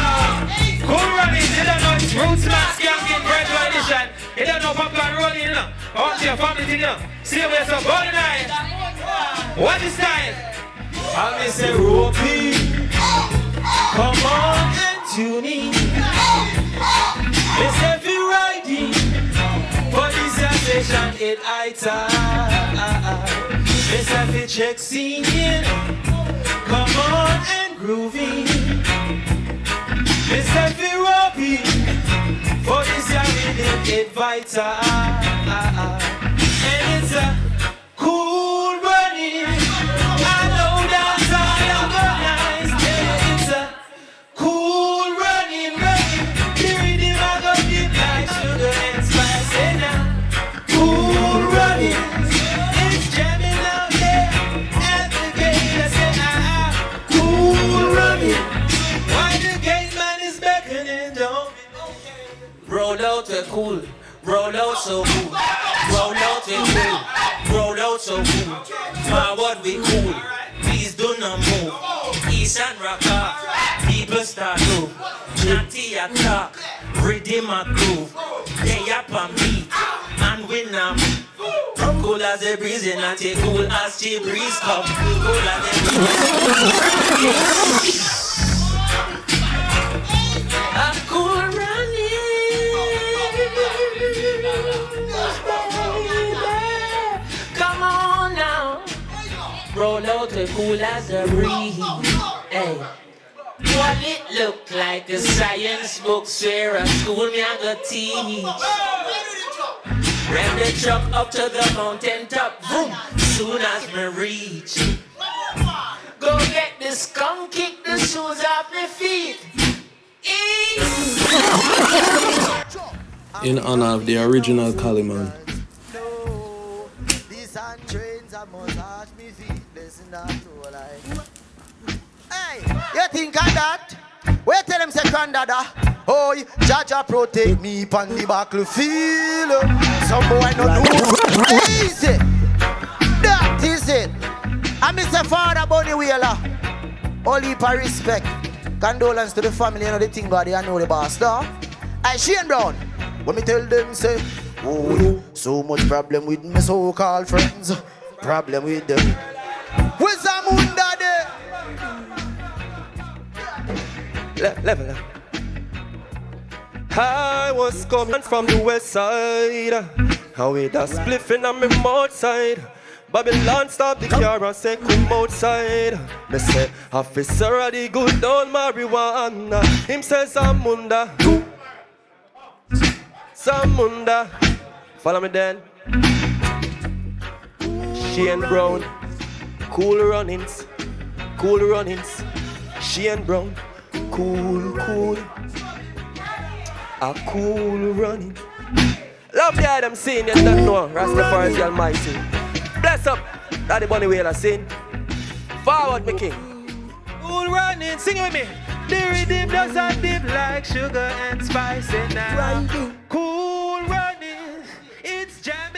cool running, you don't know it's Rootsman Skankin virtual edition. You don't know Popcaan rolling, you know. I want your family to know. See where's up all the night. What is time? I'm say Ropi, come on and tune in. Let's have you riding. For this session, it I time. Let's have it check singing. Come on and grooving. Let's have it rocking. For this rhythm, it vital. And it's a cool running. I know that's all organized. Yeah, it's a cool running. The rhythm I got it like sugar and spice. And now, cool running. It's jamming out there at the gate. I say, cool running. Why the gate man is beckoning down? Roll out the cool. Roll out so cool. Roll out the cool. Roll out so cool. My what we cool. Please do not move. East and rock off. People start move. Natty attack. Rhythm a groove. They up on beat. And we now cool as a breeze and not a cool as the breeze come. Cool as a breeze. A cool running. Come on now. Roll out the cool as a breeze. Hey. What it look like a science book where a school me I go teach. Rev the truck up to the mountain top, boom, soon as me reach. Go get the skunk, kick the shoes off my feet. In honor of the original Kaliman. Hey, you think of that? Wait till them say granddada. Oh, Jah protect me on the battlefield. Some boy no know. Easy. That is it. I miss a father Bunny Wailer. All heap of respect. Condolence to the family, you know the thing about it, I know the boss, though. I Shane Brown. When me tell them say, oh, so much problem with my so-called friends. Problem with them. Where's Zamunda there? Level up. I was coming from the west side. How with a spliffing on my mouth side. Babylon stop the car and say come outside. Me say officer of the good old marijuana. Him say Zamunda. Zamunda. Follow me then. Shane Brown. Cool runnings. Cool runnings. Shane Brown. Cool. A cool running. Love the item scene, you don't know. Rastafari is the Almighty. Bless up, Daddy Bunny Wailer sing. Forward, my king. Cool running, sing it with me. The rhythm doesn't dip like sugar and spice and now. Cool running, it's Jah